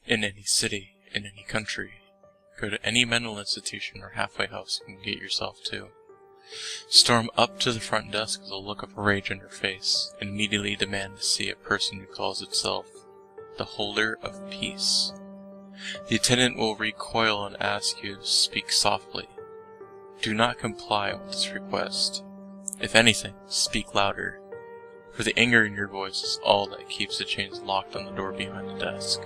In any city, in any country, go to any mental institution or halfway house you can get yourself to. Storm up to the front desk with a look of rage on your face, and immediately demand to see a person who calls itself the Holder of Peace. The attendant will recoil and ask you to speak softly. Do not comply with this request. If anything, speak louder, for the anger in your voice is all that keeps the chains locked on the door behind the desk.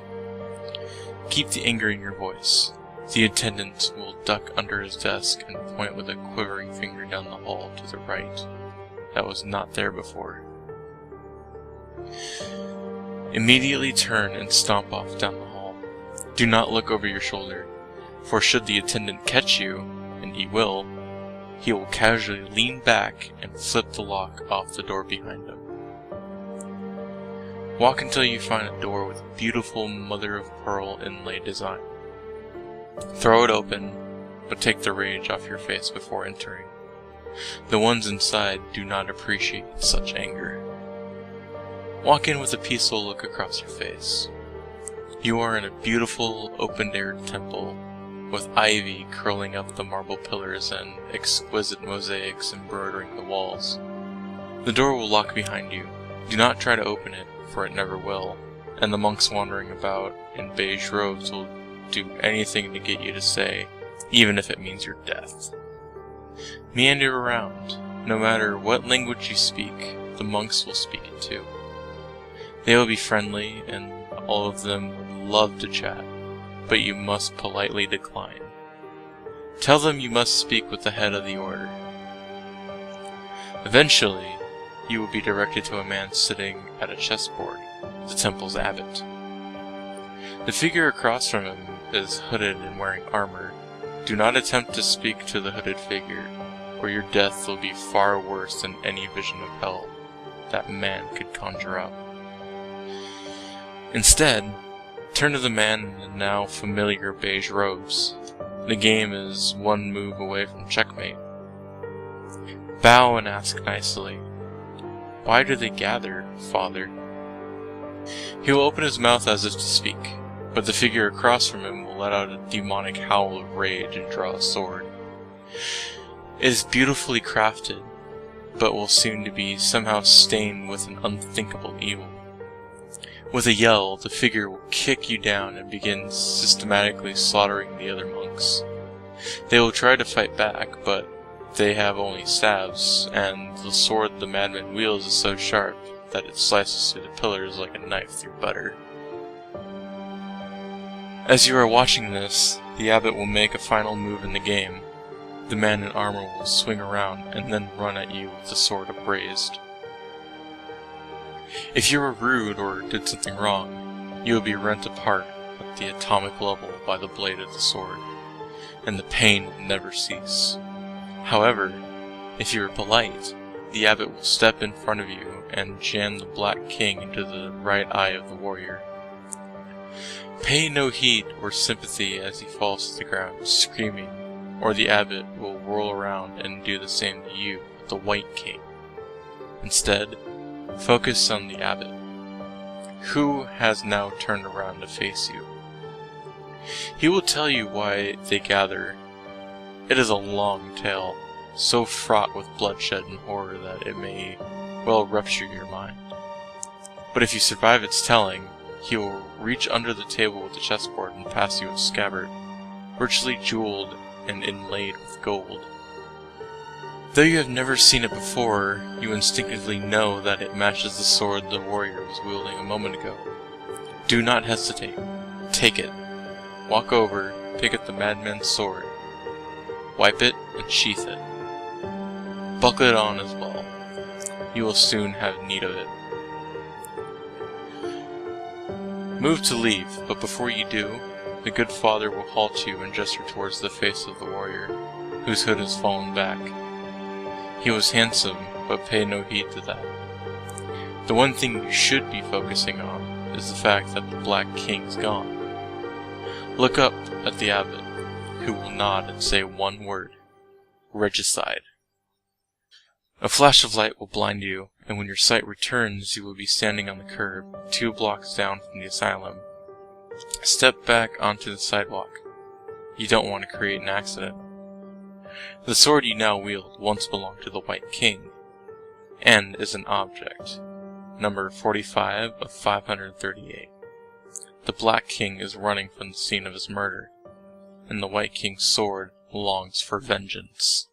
Keep the anger in your voice. The attendant will duck under his desk and point with a quivering finger down the hall to the right. That was not there before. Immediately turn and stomp off down the hall. Do not look over your shoulder, for should the attendant catch you, and he will casually lean back and flip the lock off the door behind him. Walk until you find a door with a beautiful mother-of-pearl inlay design. Throw it open, but take the rage off your face before entering. The ones inside do not appreciate such anger. Walk in with a peaceful look across your face. You are in a beautiful, open-air temple, with ivy curling up the marble pillars and exquisite mosaics embroidering the walls. The door will lock behind you. Do not try to open it, for it never will, and the monks wandering about in beige robes will do anything to get you to say, even if it means your death. Meander around. No matter what language you speak, the monks will speak it too. They will be friendly, and all of them would love to chat, but you must politely decline. Tell them you must speak with the head of the order. Eventually, you will be directed to a man sitting at a chessboard, the temple's abbot. The figure across from him is hooded and wearing armor. Do not attempt to speak to the hooded figure, or your death will be far worse than any vision of hell that man could conjure up. Instead, turn to the man in the now familiar beige robes. The game is one move away from checkmate. Bow and ask nicely, "Why do they gather, Father?" He will open his mouth as if to speak, but the figure across from him will let out a demonic howl of rage and draw a sword. It is beautifully crafted, but will seem to be somehow stained with an unthinkable evil. With a yell, the figure will kick you down and begin systematically slaughtering the other monks. They will try to fight back, but they have only staves, and the sword the madman wields is so sharp that it slices through the pillars like a knife through butter. As you are watching this, the abbot will make a final move in the game. The man in armor will swing around and then run at you with the sword upraised. If you were rude or did something wrong, you will be rent apart at the atomic level by the blade of the sword, and the pain will never cease. However, if you are polite, the abbot will step in front of you and jam the Black King into the right eye of the warrior. Pay no heed or sympathy as he falls to the ground, screaming, or the abbot will whirl around and do the same to you with the White King. Instead, focus on the abbot, who has now turned around to face you. He will tell you why they gather. It is a long tale, so fraught with bloodshed and horror that it may well rupture your mind. But if you survive its telling, he will reach under the table with the chessboard and pass you a scabbard, richly jeweled and inlaid with gold. Though you have never seen it before, you instinctively know that it matches the sword the warrior was wielding a moment ago. Do not hesitate. Take it. Walk over, pick up the madman's sword, wipe it, and sheath it. Buckle it on as well. You will soon have need of it. Move to leave, but before you do, the good father will halt you and gesture towards the face of the warrior, whose hood has fallen back. He was handsome, but pay no heed to that. The one thing you should be focusing on is the fact that the Black King's gone. Look up at the abbot, who will nod and say one word: regicide. A flash of light will blind you, and when your sight returns, you will be standing on the curb, 2 blocks down from the asylum. Step back onto the sidewalk. You don't want to create an accident. The sword you now wield once belonged to the White King, and is an object, number 45 of 538. The Black King is running from the scene of his murder, and the White King's sword longs for vengeance.